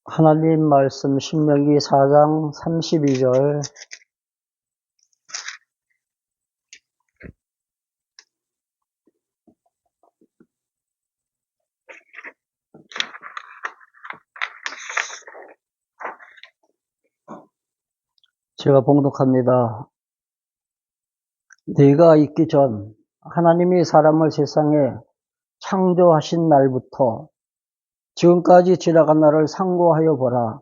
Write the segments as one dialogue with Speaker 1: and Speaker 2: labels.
Speaker 1: 하나님 말씀 신명기 4장 32절. 제가 봉독합니다. 네가 있기 전 하나님이 사람을 세상에 창조하신 날부터 지금까지 지나간 날을 상고하여 보라.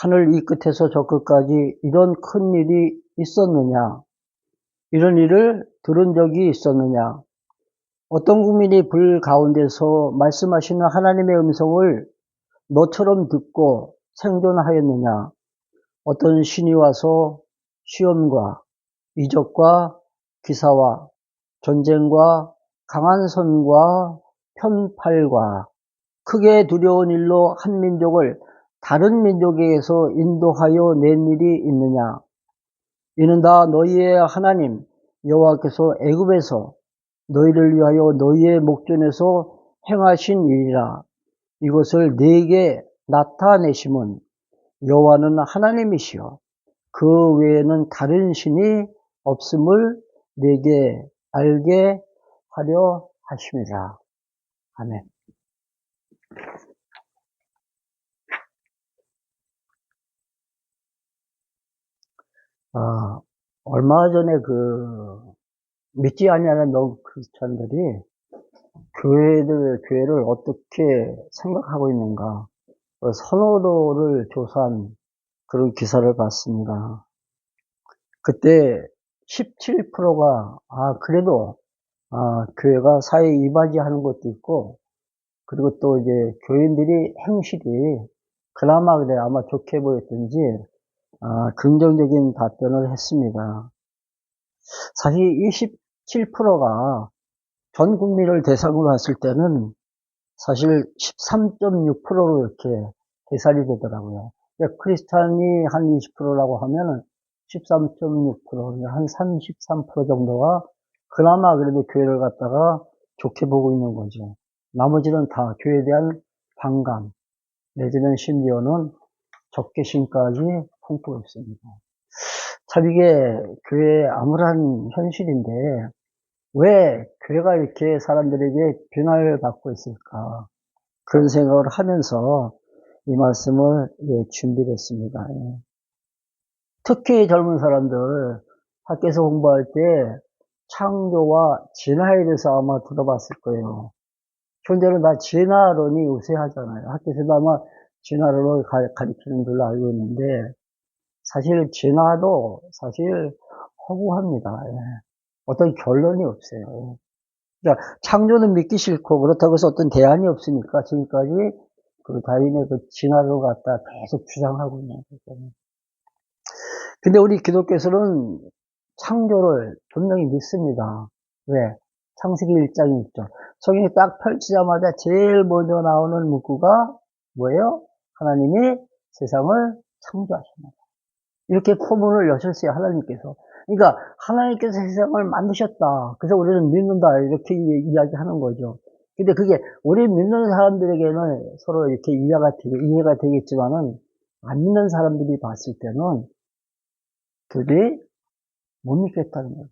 Speaker 1: 하늘 이 끝에서 저 끝까지 이런 큰 일이 있었느냐? 이런 일을 들은 적이 있었느냐? 어떤 국민이 불 가운데서 말씀하시는 하나님의 음성을 너처럼 듣고 생존하였느냐? 어떤 신이 와서 시험과 이적과 기사와 전쟁과 강한 손과 편팔과 크게 두려운 일로 한 민족을 다른 민족에게서 인도하여 낸 일이 있느냐? 이는 다 너희의 하나님 여호와께서 애굽에서 너희를 위하여 너희의 목전에서 행하신 일이라. 이것을 네게 나타내심은 여호와는 하나님이시여 그 외에는 다른 신이 없음을 네게 알게 하려 하심이라. 아멘. 얼마 전에 믿지 아니하는 크리스찬들이 교회를 어떻게 생각하고 있는가 선호도를 조사한 그런 기사를 봤습니다. 그때 17%가 그래도 교회가 사회 이바지하는 것도 있고, 그리고 또 이제 교인들이 행실이 그나마 그래 아마 좋게 보였던지 긍정적인 답변을 했습니다. 사실 27%가 전 국민을 대상으로 했을 때는 사실 13.6%로 이렇게 계산이 되더라고요. 그러니까 크리스찬이 한 20%라고 하면은 13.6%, 한 33% 정도가 그나마 그래도 교회를 갖다가 좋게 보고 있는 거죠. 나머지는 다 교회에 대한 반감, 내지는 심지어는 적개심까지 품고 있습니다. 참 이게 교회의 암울한 현실인데 왜 교회가 이렇게 사람들에게 비난을 받고 있을까? 그런 생각을 하면서 이 말씀을 준비를 했습니다. 특히 젊은 사람들 학교에서 공부할 때 창조와 진화에 대해서 아마 들어봤을 거예요. 현재는 다 진화론이 우세하잖아요. 학교에서도 아마 진화론을 가르치는 줄로 알고 있는데 사실 진화도 사실 허구합니다. 어떤 결론이 없어요. 그러니까 창조는 믿기 싫고 그렇다고 해서 어떤 대안이 없으니까 지금까지 다윈의 진화를 갖다 계속 주장하고 있는 거죠. 근데 우리 기독교에서는 창조를 분명히 믿습니다. 왜? 창세기 1장 1절. 성경이 딱 펼치자마자 제일 먼저 나오는 문구가 뭐예요? 하나님이 세상을 창조하셨다. 이렇게 포문을 여셨어요, 하나님께서. 그러니까 하나님께서 세상을 만드셨다. 그래서 우리는 믿는다. 이렇게 이야기하는 거죠. 근데 그게 우리 믿는 사람들에게는 서로 이렇게 이해가 되겠지만은 안 믿는 사람들이 봤을 때는 그게 못 믿겠다는 거예요.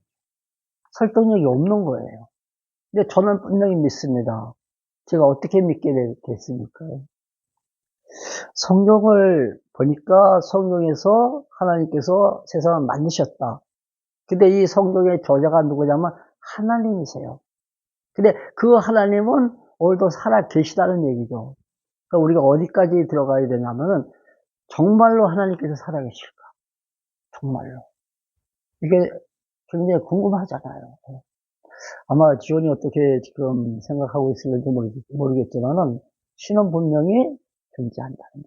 Speaker 1: 설득력이 없는 거예요. 근데 저는 분명히 믿습니다. 제가 어떻게 믿게 됐습니까? 성경을 보니까 성경에서 하나님께서 세상을 만드셨다. 근데 이 성경의 저자가 누구냐면 하나님이세요. 근데 그 하나님은 오늘도 살아 계시다는 얘기죠. 그러니까 우리가 어디까지 들어가야 되냐면은 정말로 하나님께서 살아 계실까? 정말로. 이게 굉장히 궁금하잖아요. 아마 지원이 어떻게 지금 생각하고 있을지 모르겠지만은 신은 분명히 존재한다는 거예요.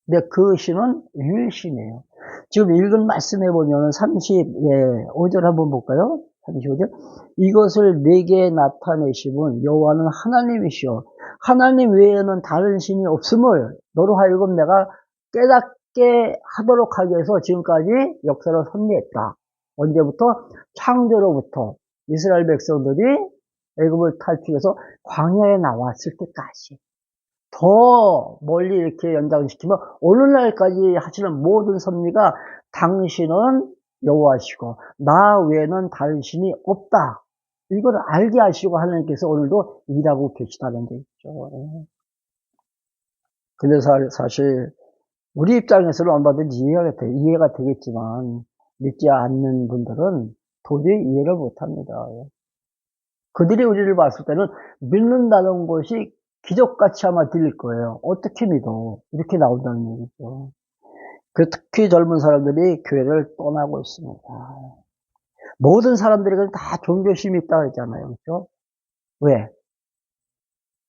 Speaker 1: 근데 그 신은 유일신이에요. 지금 읽은 말씀해 보면 35절 한번 볼까요? 35절. 이것을 내게 나타내심은 여호와는 하나님이시여 하나님 외에는 다른 신이 없음을 너로 하여금 내가 깨닫게 하도록 하기 위해서 지금까지 역사를 섭리했다. 언제부터? 창조로부터 이스라엘 백성들이 애굽을 탈출해서 광야에 나왔을 때까지. 더 멀리 이렇게 연장시키면 오늘날까지 하시는 모든 섭리가 당신은 여호와시고 나 외에는 다른 신이 없다. 이걸 알게 하시고 하나님께서 오늘도 일하고 계시다는 얘기죠. 근데 사실 우리 입장에서는 얼마든지 이해가 되겠지만 믿지 않는 분들은 도저히 이해를 못합니다. 그들이 우리를 봤을 때는 믿는다는 것이 기적같이 아마 들릴 거예요. 어떻게 믿어? 이렇게 나온다는 얘기죠. 그 특히 젊은 사람들이 교회를 떠나고 있습니다. 모든 사람들에게 다 종교심이 있다고 했잖아요. 그렇죠? 왜?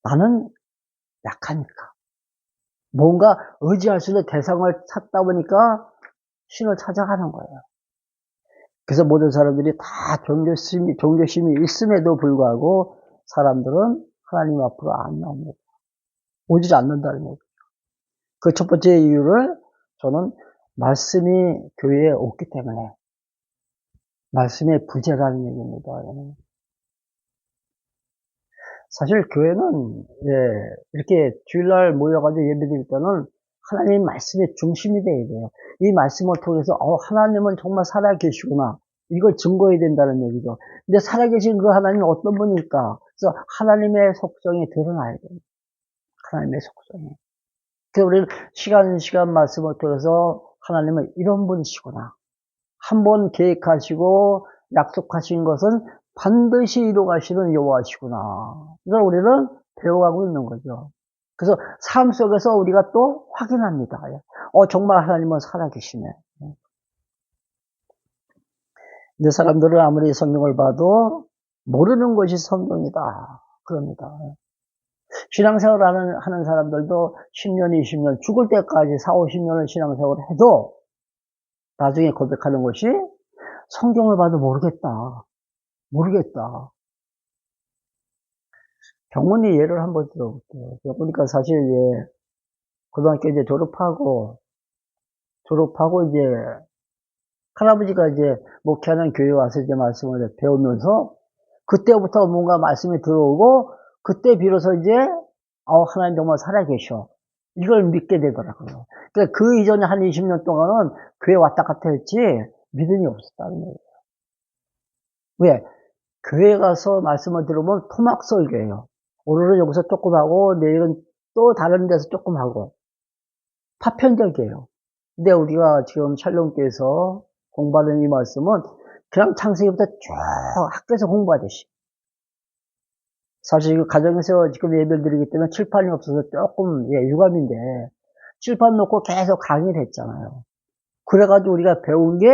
Speaker 1: 나는 약하니까. 뭔가 의지할 수 있는 대상을 찾다 보니까 신을 찾아가는 거예요. 그래서 모든 사람들이 다 종교심이 있음에도 불구하고 사람들은 하나님 앞으로 안 나옵니다. 오지 않는다는 얘기죠. 그 첫 번째 이유를 저는 말씀이 교회에 없기 때문에 말씀의 부재라는 얘기입니다. 사실 교회는 이렇게 주일날 모여가지고 예배드릴 때는 하나님 말씀의 중심이 돼야 돼요. 이 말씀을 통해서 하나님은 정말 살아계시구나. 이걸 증거해야 된다는 얘기죠. 근데 살아계신 그 하나님은 어떤 분일까? 그래서 하나님의 속성이 드러나야 돼요. 하나님의 속성이. 그래서 우리는 시간 말씀을 통해서 하나님은 이런 분이시구나. 한번 계획하시고 약속하신 것은 반드시 이루가시는 여호와시구나. 이걸 우리는 배워가고 있는 거죠. 그래서 삶 속에서 우리가 또 확인합니다. 정말 하나님은 살아계시네. 근데 사람들은 아무리 성경을 봐도 모르는 것이 성경이다. 그럽니다. 신앙생활 하는 사람들도 10년, 20년, 죽을 때까지 4, 50년을 신앙생활을 해도 나중에 고백하는 것이 성경을 봐도 모르겠다. 경문이 예를 한번 들어볼게요. 보니까 사실 고등학교 이제 졸업하고 이제 할아버지가 이제 목회하는 교회 와서 이제 말씀을 배우면서 그때부터 뭔가 말씀이 들어오고 그때 비로소 이제 하나님 정말 살아계셔. 이걸 믿게 되더라고요. 그러니까 그 이전에 한 20년 동안은 교회 왔다 갔다 했지 믿음이 없었다는 거예요. 왜? 교회 가서 말씀을 들으면 토막 설교예요. 오늘은 여기서 조금 하고 내일은 또 다른 데서 조금 하고 파편적이에요. 근데 우리가 지금 샬롬교에서 공부하는 이 말씀은 그냥 창세기부터 쭉 학교에서 공부하듯이. 사실 가정에서 지금 예배를 드리기 때문에 칠판이 없어서 조금 유감인데 칠판 놓고 계속 강의를 했잖아요. 그래가지고 우리가 배운 게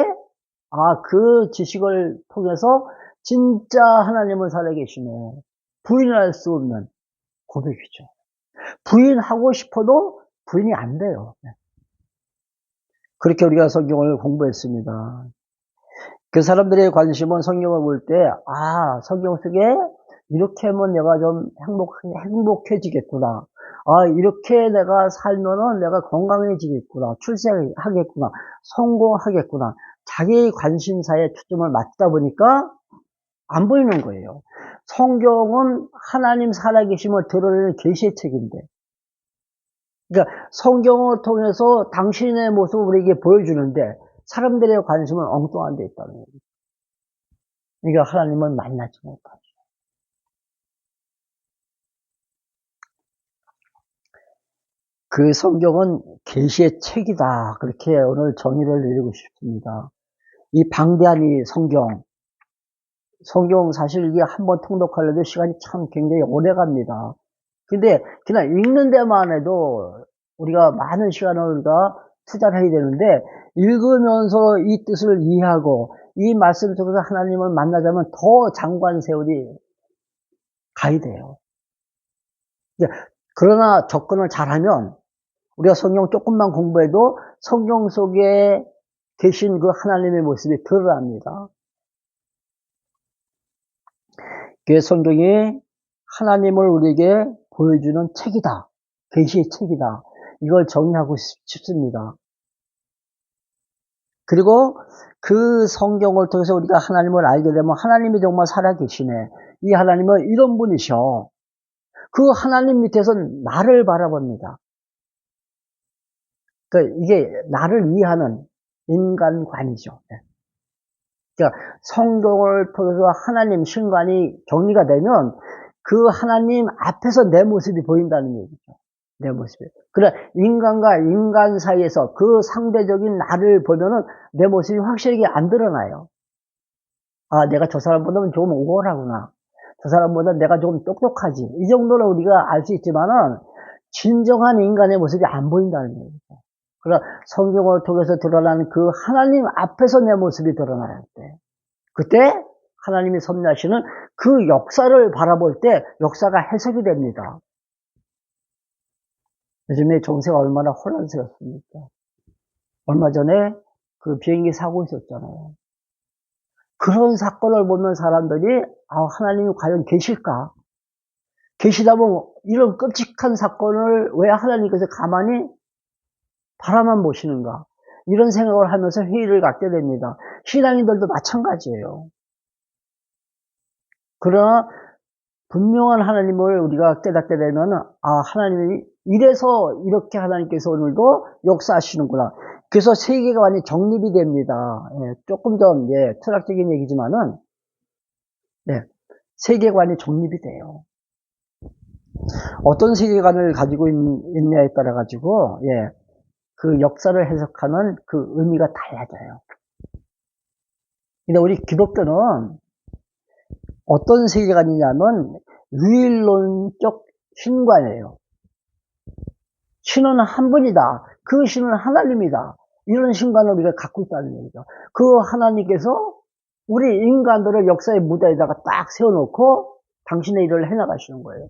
Speaker 1: 그 지식을 통해서 진짜 하나님은 살아계시네. 부인할 수 없는 고백이죠. 부인하고 싶어도 부인이 안 돼요. 그렇게 우리가 성경을 공부했습니다. 그 사람들의 관심은 성경을 볼 때, 성경 속에 이렇게 하면 내가 좀 행복해지겠구나. 이렇게 내가 살면은 내가 건강해지겠구나. 출세하겠구나. 성공하겠구나. 자기 관심사에 초점을 맞다 보니까 안 보이는 거예요. 성경은 하나님 살아계심을 드러내는 계시의 책인데, 그러니까 성경을 통해서 당신의 모습을 우리에게 보여주는데 사람들의 관심은 엉뚱한 데 있다는 거예요. 그러니까 하나님을 만나지 못하죠. 그 성경은 계시의 책이다. 그렇게 오늘 정의를 내리고 싶습니다. 이 방대한 이 성경 사실 이게 한번 통독하려도 시간이 참 굉장히 오래 갑니다. 근데 그냥 읽는 데만 해도 우리가 많은 시간을 우리가 투자를 해야 되는데 읽으면서 이 뜻을 이해하고 이 말씀 속에서 하나님을 만나자면 더 장관 세월이 가야 돼요. 그러나 접근을 잘하면 우리가 성경 조금만 공부해도 성경 속에 계신 그 하나님의 모습이 드러납니다. 그 성경이 하나님을 우리에게 보여주는 책이다. 계시의 책이다. 이걸 정의하고 싶습니다. 그리고 그 성경을 통해서 우리가 하나님을 알게 되면 하나님이 정말 살아계시네. 이 하나님은 이런 분이셔. 그 하나님 밑에서 나를 바라봅니다. 그러니까 이게 나를 이해하는 인간관이죠. 그러니까 성경을 통해서 하나님 신관이 정리가 되면 그 하나님 앞에서 내 모습이 보인다는 얘기죠. 내 모습이. 그래, 인간과 인간 사이에서 그 상대적인 나를 보면은 내 모습이 확실하게 안 드러나요. 아, 내가 저 사람보다는 좀 우월하구나. 저 사람보다 내가 좀 똑똑하지. 이 정도는 우리가 알 수 있지만은 진정한 인간의 모습이 안 보인다는 얘기죠. 그러나 성경을 통해서 드러나는 그 하나님 앞에서 내 모습이 드러날 때, 그때 하나님이 섭리하시는 그 역사를 바라볼 때 역사가 해석이 됩니다. 요즘에 정세가 얼마나 혼란스럽습니까? 얼마 전에 그 비행기 사고 있었잖아요. 그런 사건을 보면 사람들이 하나님이 과연 계실까? 계시다면 이런 끔찍한 사건을 왜 하나님께서 가만히 바라만 보시는가? 이런 생각을 하면서 회의를 갖게 됩니다. 신앙인들도 마찬가지예요. 그러나 분명한 하나님을 우리가 깨닫게 되면 하나님이 이래서 이렇게 하나님께서 오늘도 역사하시는구나. 그래서 세계관이 정립이 됩니다. 조금 더 철학적인 얘기지만은 세계관이 정립이 돼요. 어떤 세계관을 가지고 있냐에 따라 가지고 그 역사를 해석하는 그 의미가 달라져요. 근데 우리 기독교는 어떤 세계관이냐면 유일론적 신관이에요. 신은 한 분이다. 그 신은 하나님이다. 이런 신관을 우리가 갖고 있다는 얘기죠. 그 하나님께서 우리 인간들을 역사의 무대에다가 딱 세워놓고 당신의 일을 해나가시는 거예요.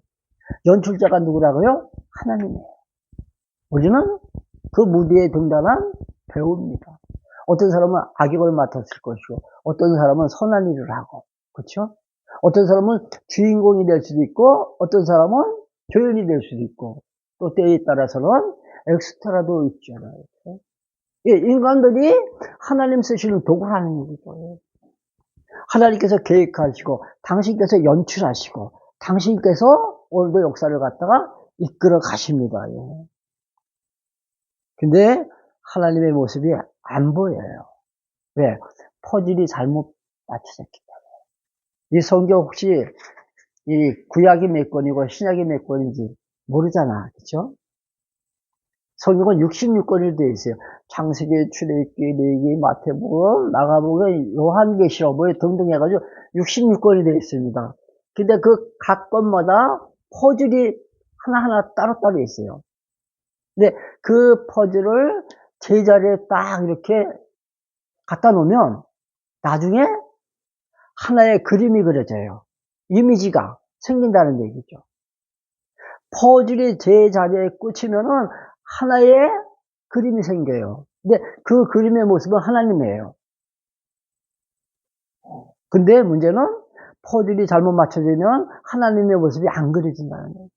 Speaker 1: 연출자가 누구라고요? 하나님이에요. 우리는 그 무대에 등단한 배우입니다. 어떤 사람은 악역을 맡았을 것이고, 어떤 사람은 선한 일을 하고, 그렇죠? 어떤 사람은 주인공이 될 수도 있고, 어떤 사람은 조연이 될 수도 있고, 또 때에 따라서는 엑스트라도 있잖아요. 인간들이 하나님 쓰시는 도구라는 얘기죠. 하나님께서 계획하시고, 당신께서 연출하시고, 당신께서 오늘도 역사를 갖다가 이끌어 가십니다. 근데 하나님의 모습이 안 보여요. 왜? 퍼즐이 잘못 맞춰졌기 때문에. 이 성경 혹시 이 구약이 몇 권이고 신약이 몇 권인지 모르잖아. 그쵸? 성경은 66권이 되어 있어요. 창세기, 출애굽기, 레위기, 마태복음, 마가복음, 요한계시록 뭐 등등 해가지고 66권이 되어 있습니다. 근데 그 각 권마다 퍼즐이 하나하나 따로따로 있어요. 근데 그 퍼즐을 제자리에 딱 이렇게 갖다 놓으면 나중에 하나의 그림이 그려져요. 이미지가 생긴다는 얘기죠. 퍼즐이 제자리에 꽂히면은 하나의 그림이 생겨요. 근데 그 그림의 모습은 하나님이에요. 근데 문제는 퍼즐이 잘못 맞춰지면 하나님의 모습이 안 그려진다는 거예요.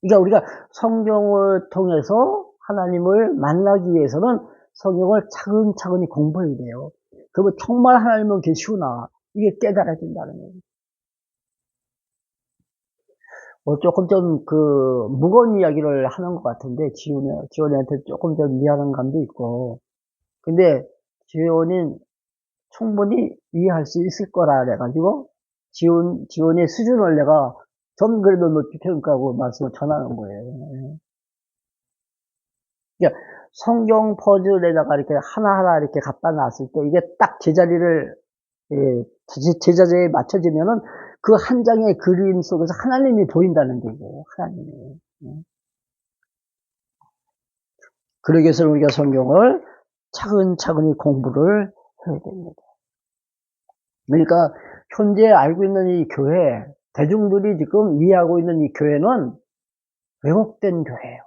Speaker 1: 그러니까 우리가 성경을 통해서 하나님을 만나기 위해서는 성경을 차근차근히 공부해야 돼요. 그러면 정말 하나님은 계시구나. 이게 깨달아진다는 거예요. 조금 좀 무거운 이야기를 하는 것 같은데, 지원이한테 조금 좀 미안한 감도 있고. 근데 지원이 충분히 이해할 수 있을 거라 그래가지고, 지원의 수준을 내가 좀 그래도 높이 평가하고 말씀을 전하는 거예요. 그러니까 성경 퍼즐에다가 이렇게 하나하나 이렇게 갖다 놨을 때 이게 딱 제자리를 제자리에 맞춰지면은 그 한 장의 그림 속에서 하나님이 보인다는 얘기예요. 하나님이. 그러기 위해서 우리가 성경을 차근차근히 공부를 해야 됩니다. 그러니까 현재 알고 있는 이 교회, 대중들이 지금 이해하고 있는 이 교회는 왜곡된 교회예요.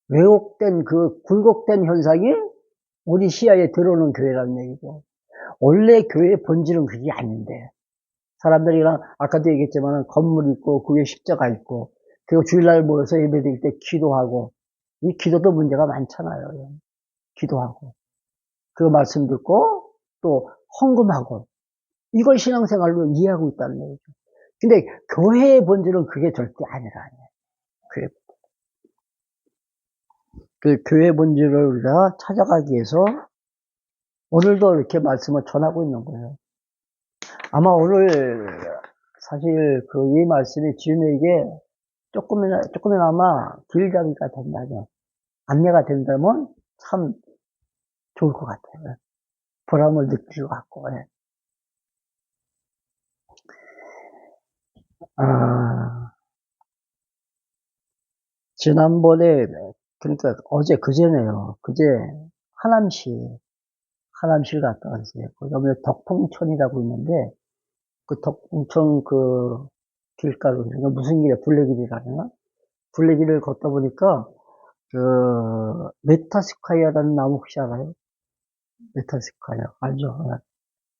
Speaker 1: 왜곡된 굴곡된 현상이 우리 시야에 들어오는 교회라는 얘기죠. 원래 교회의 본질은 그게 아닌데, 사람들이랑 아까도 얘기했지만 건물 있고 그게 십자가 있고 그리고 주일날 모여서 예배드릴 때 기도하고, 이 기도도 문제가 많잖아요. 기도하고 그 말씀 듣고 또 헌금하고, 이걸 신앙생활로 이해하고 있다는 얘기죠. 근데 교회의 본질은 그게 절대 아니라요. 그 교회의 본질을 우리가 찾아가기 위해서 오늘도 이렇게 말씀을 전하고 있는 거예요. 아마 오늘 사실 이 말씀이 주님에게 조금이나마 길잡이가 된다면, 안내가 된다면 참 좋을 것 같아요. 보람을 느낄 것 같고. 예. 지난번에, 그러니까 어제, 그제네요. 그제 하남시 갔다 왔어요. 거기 덕풍천이라고 있는데, 그 덕풍천 길가로, 그러니까 무슨 길이야? 둘레길이라나? 둘레길을 걷다 보니까, 메타스카이아라는 나무 혹시 알아요? 메타스카이아. 알죠? 예.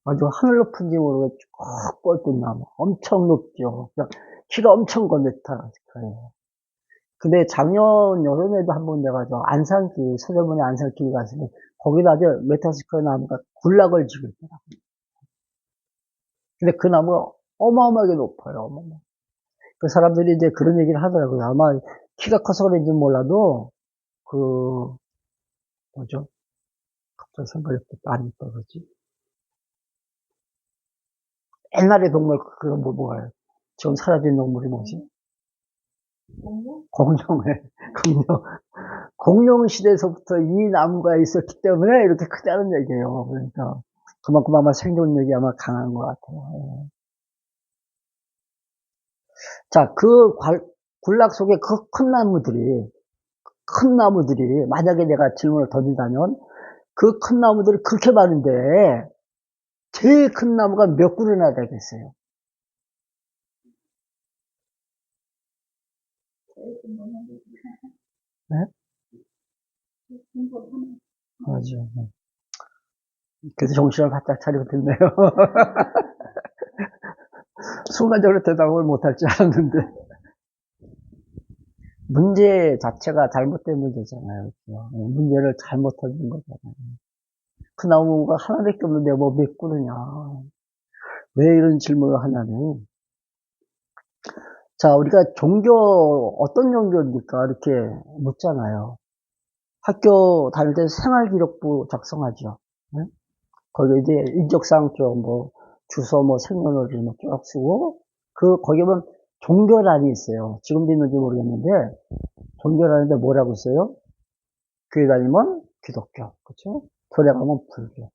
Speaker 1: 아주 하늘 높은지 모르고 쭉 뻗은 나무. 엄청 높죠. 키가 엄청 거 메타스카이아. 근데 작년 여름에도 한번 내가 안산길, 서대문의 안산길 갔을 때, 거기다 아주 메타스카이아 나무가 군락을 지고 있더라고요. 근데 그 나무가 어마어마하게 높아요, 어마어마. 그 사람들이 이제 그런 얘기를 하더라고요. 아마 키가 커서 그런지 몰라도, 뭐죠? 갑자기 생각이 안 떠오르지. 옛날의 동물, 뭐예요? 지금 사라진 동물이 뭐지? 공룡, 공룡 시대에서부터 이 나무가 있었기 때문에 이렇게 크다는 얘기예요. 그러니까, 그만큼 아마 생존력이 아마 강한 것 같아요. 예. 자, 군락 속에 그 큰 나무들이, 만약에 내가 질문을 던진다면, 그 큰 나무들이 그렇게 많은데, 제일 큰 나무가 몇 그루나 되겠어요? 네? 맞아요. 그래서 정신을 바짝 차리고 듣네요. 순간적으로 대답을 못할 줄 알았는데. 문제 자체가 잘못된 문제잖아요. 그렇죠? 문제를 잘못 던진 거잖아요. 그 나무가 하나밖에 없는데 뭐 몇 그루냐. 왜 이런 질문을 하냐면, 자, 우리가 어떤 종교입니까? 이렇게 묻잖아요. 학교 다닐 때 생활기록부 작성하죠. 네? 거기 이제 인적사항 쪽, 주소, 생년월일 쭉 쓰고, 거기 보면 종교란이 있어요. 지금도 있는지 모르겠는데, 종교란인데 뭐라고 써요? 교회 다니면 기독교, 그쵸? 절에 가면 불교.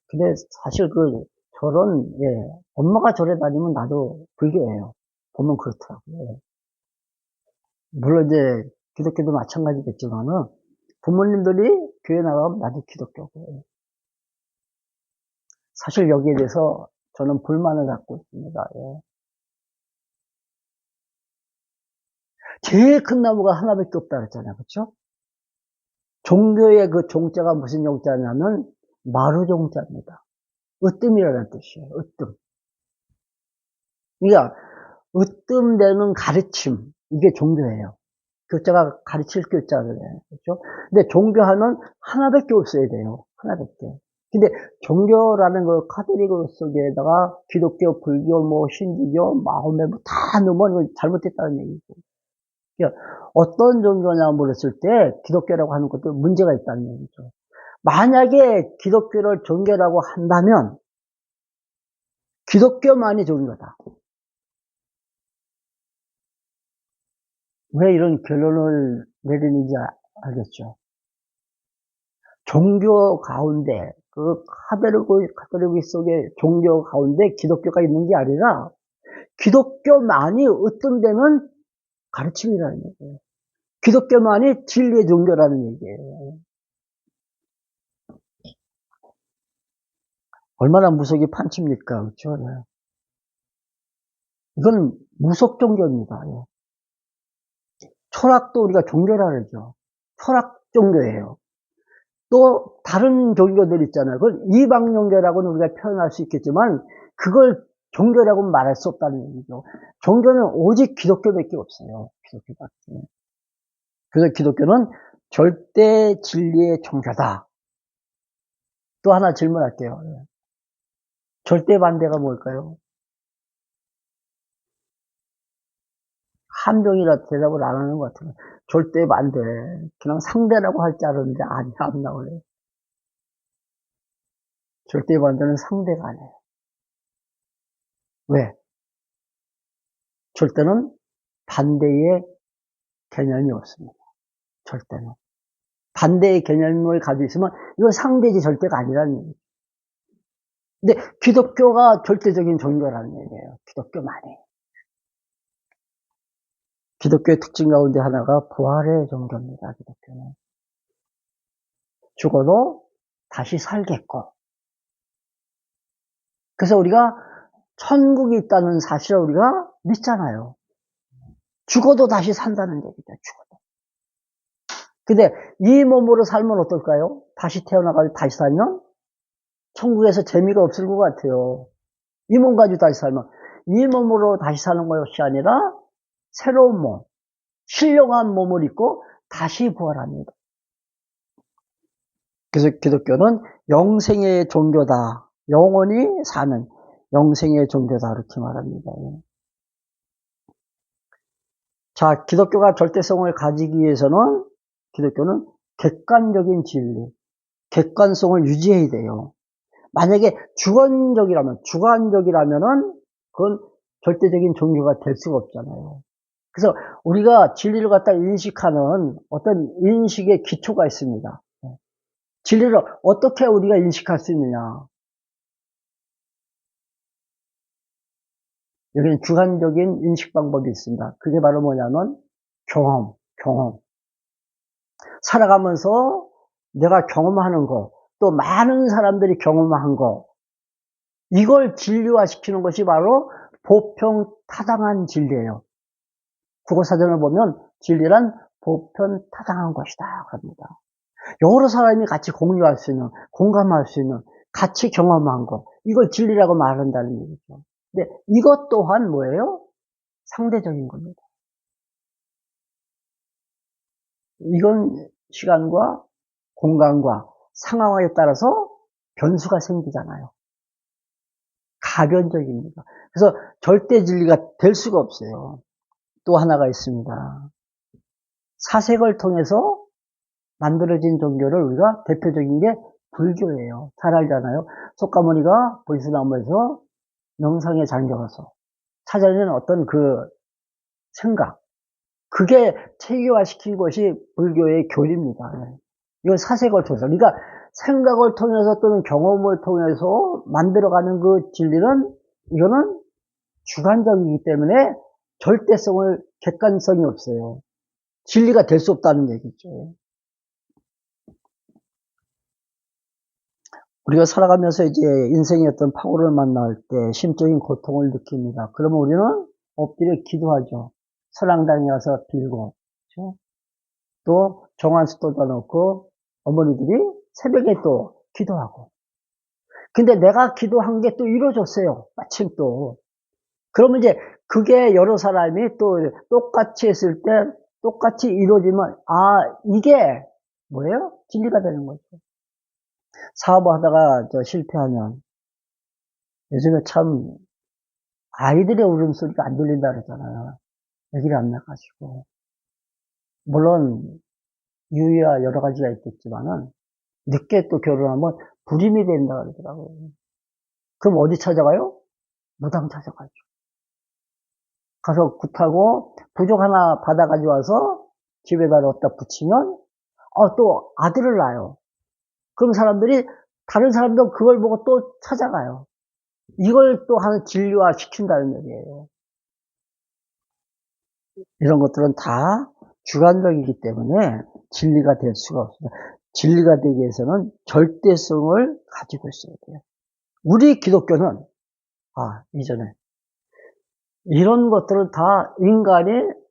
Speaker 1: 근데 사실 엄마가 절에 다니면 나도 불교예요. 보면 그렇더라고요. 물론 이제 기독교도 마찬가지겠지만은 부모님들이 교회 나가면 나도 기독교고. 사실 여기에 대해서 저는 불만을 갖고 있습니다. 예. 제일 큰 나무가 하나밖에 없다 그랬잖아요. 그렇죠? 종교의 그 종자가 무슨 종자냐면 마루종자입니다. 으뜸이라는 뜻이에요. 으뜸. 그러니까 으뜸되는 가르침, 이게 종교예요. 교자가 가르칠 교자잖아요. 그렇죠? 근데 종교하면 하나밖에 없어야 돼요. 하나밖에. 근데 종교라는 걸 카톨릭 속에다가 기독교, 불교, 힌두교, 마호메 다 넣으면 잘못됐다는 얘기죠. 그러니까 어떤 종교냐 물었을 때 기독교라고 하는 것도 문제가 있다는 얘기죠. 만약에 기독교를 종교라고 한다면 기독교만이 종교다. 왜 이런 결론을 내리는지 알겠죠? 종교 가운데, 카톨릭 속에 종교 가운데 기독교가 있는 게 아니라 기독교만이 으뜸되는 가르침이라는 얘기예요. 기독교만이 진리의 종교라는 얘기예요. 얼마나 무속이 판칩니까? 그렇죠? 네. 이건 무속 종교입니다. 예. 철학도 우리가 종교라 그러죠. 철학 종교예요. 또 다른 종교들 있잖아요. 그걸 이방 종교라고는 우리가 표현할 수 있겠지만 그걸 종교라고는 말할 수 없다는 얘기죠. 종교는 오직 기독교밖에 없어요. 기독교밖에. 그래서 기독교는 절대 진리의 종교다. 또 하나 질문할게요. 절대 반대가 뭘까요? 함정이라 대답을 안 하는 것 같아요. 절대 반대. 그냥 상대라고 할 줄 알았는데 아니 안 나오네. 절대 반대는 상대가 아니에요. 왜? 절대는 반대의 개념이 없습니다. 절대는. 반대의 개념을 가지고 있으면 이건 상대지 절대가 아니라는 얘기죠. 근데 기독교가 절대적인 종교라는 얘기예요. 기독교만이. 기독교의 특징 가운데 하나가 부활의 종교입니다. 기독교는. 죽어도 다시 살겠고. 그래서 우리가 천국이 있다는 사실을 우리가 믿잖아요. 죽어도 다시 산다는 얘기죠. 죽어도. 근데 이 몸으로 살면 어떨까요? 다시 태어나가지고 다시 살면 천국에서 재미가 없을 것 같아요. 이 몸 가지고 다시 살면. 이 몸으로 다시 사는 것이 아니라 새로운 몸, 신령한 몸을 입고 다시 부활합니다. 그래서 기독교는 영생의 종교다. 영원히 사는 영생의 종교다. 이렇게 말합니다. 자, 기독교가 절대성을 가지기 위해서는 기독교는 객관적인 진리, 객관성을 유지해야 돼요. 만약에 주관적이라면은 그건 절대적인 종교가 될 수가 없잖아요. 그래서 우리가 진리를 갖다 인식하는 어떤 인식의 기초가 있습니다. 진리를 어떻게 우리가 인식할 수 있느냐. 여기는 주관적인 인식 방법이 있습니다. 그게 바로 뭐냐면 경험. 살아가면서 내가 경험하는 거, 또 많은 사람들이 경험한 거, 이걸 진리화시키는 것이 바로 보편타당한 진리예요. 국어사전을 보면 진리란 보편타당한 것이다 그럽니다. 여러 사람이 같이 공유할 수 있는, 공감할 수 있는, 같이 경험한 것, 이걸 진리라고 말한다는 얘기죠. 근데 이것 또한 뭐예요? 상대적인 겁니다. 이건 시간과 공간과 상황에 따라서 변수가 생기잖아요. 가변적입니다. 그래서 절대 진리가 될 수가 없어요. 또 하나가 있습니다. 사색을 통해서 만들어진 종교를 우리가 대표적인 게 불교예요. 잘 알잖아요. 석가모니가 보리스나무에서 명상에 잠겨가서 찾아낸 어떤 그 생각, 그게 체계화시킨 것이 불교의 교리입니다. 이건 사색을 통해서, 그러니까 생각을 통해서 또는 경험을 통해서 만들어가는 그 진리는 이거는 주관적이기 때문에 절대성을, 객관성이 없어요. 진리가 될 수 없다는 얘기죠. 우리가 살아가면서 이제 인생의 어떤 파고를 만날 때 심적인 고통을 느낍니다. 그러면 우리는 엎드려 기도하죠. 선앙당에 가서 빌고, 그렇죠? 또 정한수 쏟아놓고 어머니들이 새벽에 또 기도하고. 근데 내가 기도한 게 또 이루어졌어요. 마침 또. 그러면 이제 그게 여러 사람이 또 똑같이 했을 때 똑같이 이루어지면 이게 뭐예요? 진리가 되는 거죠. 사업을 하다가 실패하면 요즘에 참 아이들의 울음소리가 안 들린다 그러잖아요. 얘기를 안 나가지고. 물론 유의와 여러 가지가 있겠지만은 늦게 또 결혼하면 불임이 된다 그러더라고요. 그럼 어디 찾아가요? 무당 찾아가죠. 가서 굿하고 부족 하나 받아가지고 와서 집에다 넣었다 붙이면 또 아들을 낳아요. 그럼 다른 사람도 그걸 보고 또 찾아가요. 이걸 또 하나 진리화 시킨다는 얘기예요. 이런 것들은 다 주관적이기 때문에 진리가 될 수가 없습니다. 진리가 되기 위해서는 절대성을 가지고 있어야 돼요. 우리 기독교는 이전에 이런 것들을 다 인간이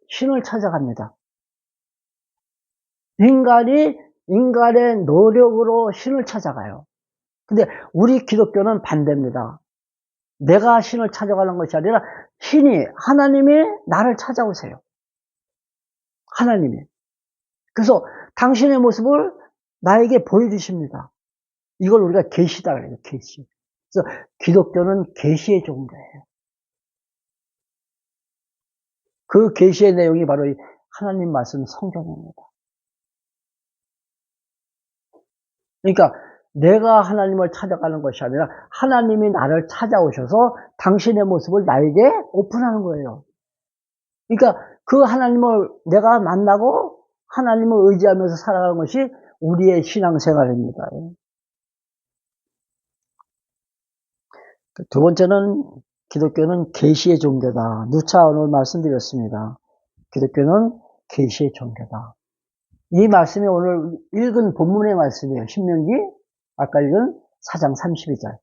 Speaker 1: 신을 찾아갑니다. 인간이 인간의 노력으로 신을 찾아가요. 근데 우리 기독교는 반대입니다. 내가 신을 찾아가는 것이 아니라 하나님이 나를 찾아오세요. 하나님이. 그래서 당신의 모습을 나에게 보여주십니다. 이걸 우리가 계시다 그래요. 계시. 그래서 기독교는 계시의 종교예요. 그 계시의 내용이 바로 이 하나님 말씀 성경입니다. 그러니까 내가 하나님을 찾아가는 것이 아니라 하나님이 나를 찾아오셔서 당신의 모습을 나에게 오픈하는 거예요. 그러니까 그 하나님을 내가 만나고 하나님을 의지하면서 살아가는 것이 우리의 신앙생활입니다. 두 번째는 기독교는 계시의 종교다. 누차 오늘 말씀드렸습니다. 기독교는 계시의 종교다. 이 말씀이 오늘 읽은 본문의 말씀이에요. 신명기 아까 읽은 4장 32절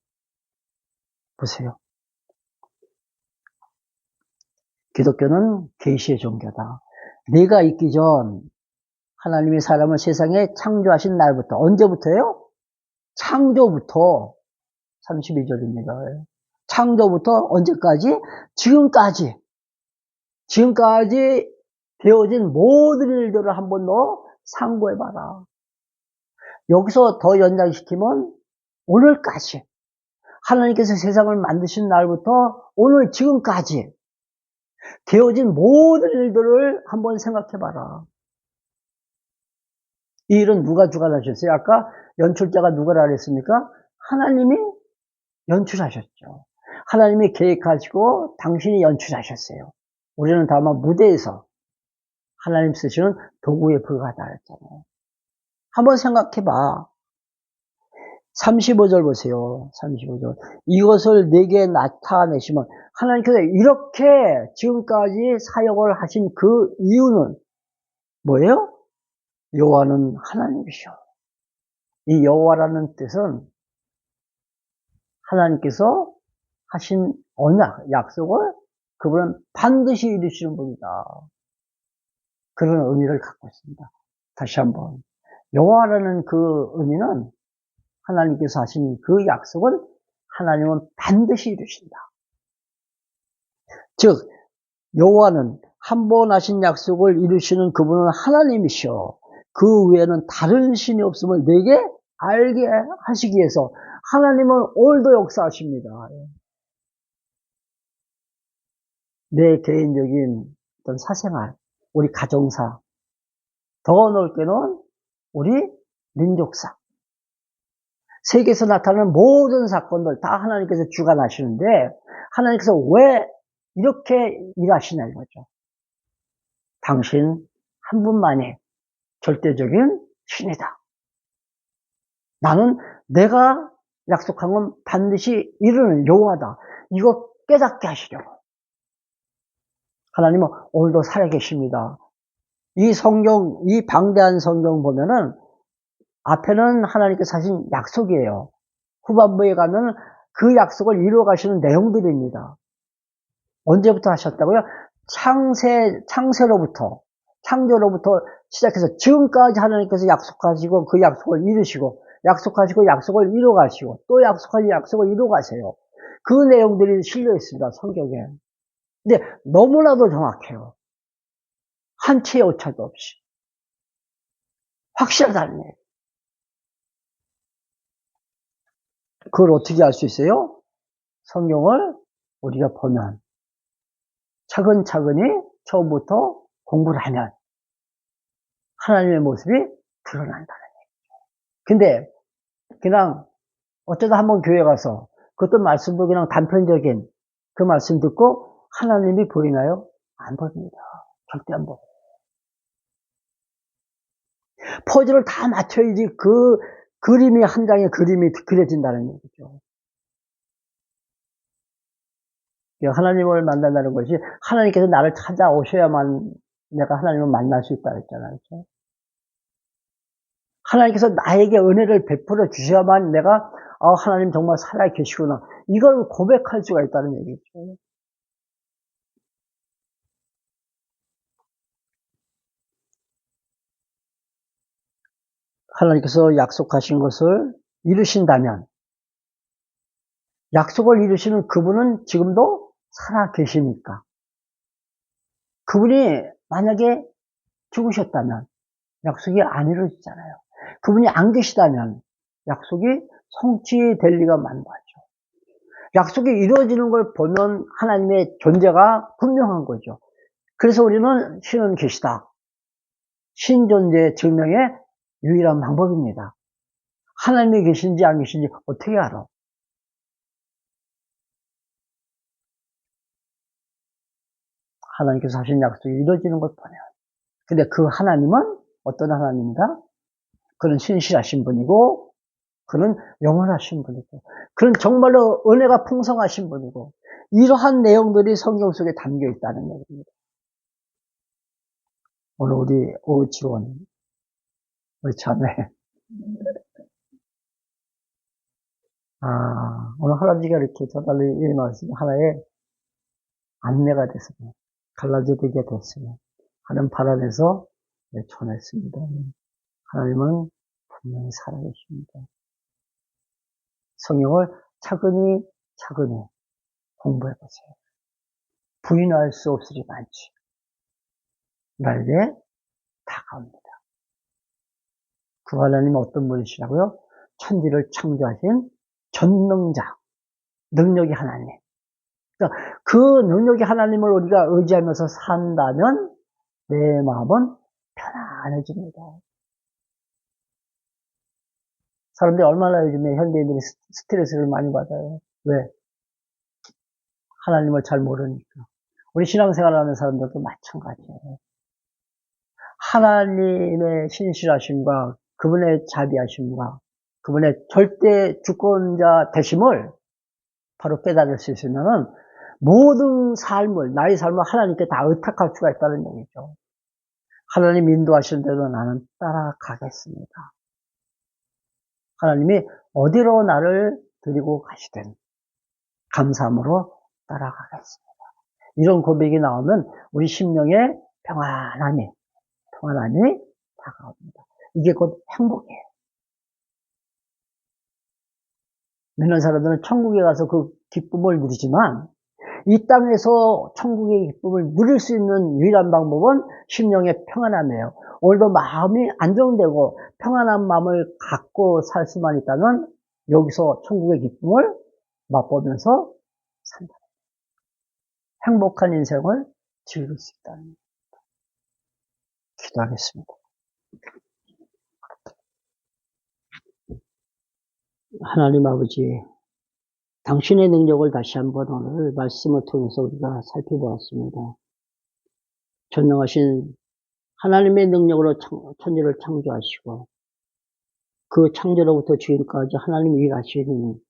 Speaker 1: 보세요. 기독교는 계시의 종교다. 내가 있기 전 하나님이 사람을 세상에 창조하신 날부터 언제부터예요? 창조부터 32절입니다. 창조부터 언제까지? 지금까지 되어진 모든 일들을 한번 더 상고해봐라. 여기서 더 연장시키면 오늘까지 하나님께서 세상을 만드신 날부터 오늘 지금까지 되어진 모든 일들을 한번 생각해봐라. 이 일은 누가 주관하셨어요? 아까 연출자가 누가라 그랬습니까? 하나님이 연출하셨죠. 하나님이 계획하시고 당신이 연출하셨어요. 우리는 다만 무대에서 하나님 쓰시는 도구에 불과하다 했잖아요. 한번 생각해봐. 35절 보세요. 35절. 이것을 내게 나타내시면 하나님께서 이렇게 지금까지 사역을 하신 그 이유는 뭐예요? 여호와는 하나님이시오. 이 여호와라는 뜻은 하나님께서 하신 언약, 약속을 그분은 반드시 이루시는 분이다. 그런 의미를 갖고 있습니다. 다시 한번. 여호와라는 그 의미는 하나님께서 하신 그 약속은 하나님은 반드시 이루신다. 즉 여호와는 한 번 하신 약속을 이루시는 그분은 하나님이시오. 그 외에는 다른 신이 없음을 내게 알게 하시기 위해서 하나님은 오늘도 역사하십니다. 내 개인적인 어떤 사생활, 우리 가정사, 더 넓게는 우리 민족사, 세계에서 나타나는 모든 사건들 다 하나님께서 주관하시는데 하나님께서 왜 이렇게 일하시냐 이거죠. 당신 한 분만이 절대적인 신이다. 나는 내가 약속한 건 반드시 이루는 여호와다. 이거 깨닫게 하시려고. 하나님은 오늘도 살아계십니다. 이 성경, 이 방대한 성경 보면은 앞에는 하나님께서 하신 약속이에요. 후반부에 가면 그 약속을 이루어 가시는 내용들입니다. 언제부터 하셨다고요? 창세로부터, 창조로부터 시작해서 지금까지 하나님께서 약속하시고 그 약속을 이루시고 약속하시고 약속을 이루어 가시고 또 약속하신 약속을 이루어 가세요. 그 내용들이 실려 있습니다. 성경에. 근데 너무나도 정확해요. 한 치의 오차도 없이. 확실하다는 얘기예요. 그걸 어떻게 알 수 있어요? 성경을 우리가 보면 차근차근히 처음부터 공부를 하면 하나님의 모습이 드러난다는 얘기죠. 근데 그냥 어쩌다 한번 교회 가서 그것도 말씀도 그냥 단편적인 그 말씀 듣고 하나님이 보이나요? 안 보입니다. 절대 안 보여요. 퍼즐을 다 맞춰야지 그 그림이 한 장의 그림이 그려진다는 얘기죠. 하나님을 만난다는 것이 하나님께서 나를 찾아오셔야만 내가 하나님을 만날 수 있다 했잖아요. 그렇죠? 하나님께서 나에게 은혜를 베풀어 주셔야만 내가 하나님 정말 살아 계시구나. 이걸 고백할 수가 있다는 얘기죠. 하나님께서 약속하신 것을 이루신다면 약속을 이루시는 그분은 지금도 살아 계십니까? 그분이 만약에 죽으셨다면 약속이 안 이루어지잖아요. 그분이 안 계시다면 약속이 성취될 리가 만무하죠. 약속이 이루어지는 걸 보면 하나님의 존재가 분명한 거죠. 그래서 우리는 신은 계시다. 신 존재 증명의 유일한 방법입니다. 하나님이 계신지 안 계신지 어떻게 알아? 하나님께서 하신 약속이 이루어지는 걸 보내요. 근데 그 하나님은 어떤 하나님이다? 그는 신실하신 분이고, 그는 영원하신 분이고, 그는 정말로 은혜가 풍성하신 분이고, 이러한 내용들이 성경 속에 담겨 있다는 얘기입니다. 오늘 우리 오지원, 우리 자매, 오늘 할아버지가 이렇게 저달리 이 말씀 하나의 안내가 됐으면, 갈라지게 됐으면 하는 바람에서 전했습니다. 하나님은 분명히 살아계십니다. 성경을 차근히 공부해보세요. 부인할 수 없으리 많지. 나에게 다가옵니다. 그 하나님은 어떤 분이시라고요? 천지를 창조하신 전능자, 능력이 하나님. 그러니까 그 능력이 하나님을 우리가 의지하면서 산다면 내 마음은 편안해집니다. 사람들이 얼마나 요즘에 현대인들이 스트레스를 많이 받아요. 왜? 하나님을 잘 모르니까. 우리 신앙생활을 하는 사람들도 마찬가지예요. 하나님의 신실하심과 그분의 자비하심과 그분의 절대 주권자 되심을 바로 깨달을 수 있으면은 모든 삶을, 나의 삶을 하나님께 다 의탁할 수가 있다는 얘기죠. 하나님 인도하시는 대로 나는 따라가겠습니다. 하나님이 어디로 나를 데리고 가시든 감사함으로 따라가겠습니다. 이런 고백이 나오면 우리 심령에 평안함이 다가옵니다. 이게 곧 행복이에요. 믿는 사람들은 천국에 가서 그 기쁨을 누리지만 이 땅에서 천국의 기쁨을 누릴 수 있는 유일한 방법은 심령의 평안함이에요. 오늘도 마음이 안정되고 평안한 마음을 갖고 살 수만 있다면 여기서 천국의 기쁨을 맛보면서 산다. 행복한 인생을 즐길 수 있다는 겁니다. 기도하겠습니다. 하나님 아버지, 당신의 능력을 다시 한번 오늘 말씀을 통해서 우리가 살펴보았습니다. 전능하신 하나님의 능력으로 천지를 창조하시고 그 창조로부터 지금까지 하나님이 일하시는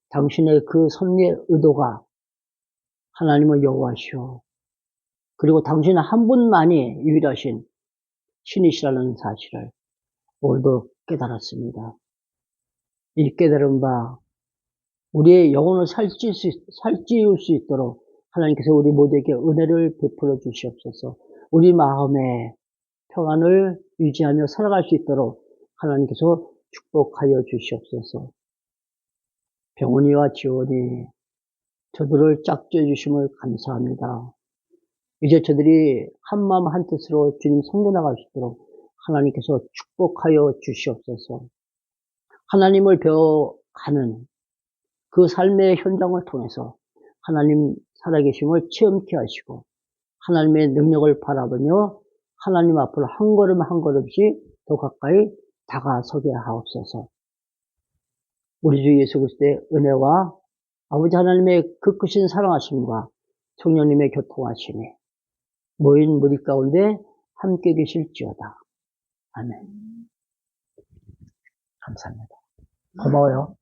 Speaker 1: 당신의 그 섭리의 의도가 하나님은 여호와시오. 그리고 당신은 한 분만이 유일하신 신이시라는 사실을 오늘도 깨달았습니다. 이 깨달은 바 우리의 영혼을 살찌울 수 있도록 하나님께서 우리 모두에게 은혜를 베풀어 주시옵소서. 우리 마음에 평안을 유지하며 살아갈 수 있도록 하나님께서 축복하여 주시옵소서. 병원이와 지원이 저들을 짝지어 주심을 감사합니다. 이제 저들이 한마음 한뜻으로 주님 섬겨 나갈 수 있도록 하나님께서 축복하여 주시옵소서. 하나님을 배워가는 그 삶의 현장을 통해서 하나님 살아계심을 체험케 하시고 하나님의 능력을 바라보며 하나님 앞으로 한 걸음 한 걸음씩 더 가까이 다가서게 하옵소서. 우리 주 예수 그리스도의 은혜와 아버지 하나님의 그 크신 사랑하심과 성령님의 교통하심이 모인 무리 가운데 함께 계실지어다. 아멘. 감사합니다. 고마워요.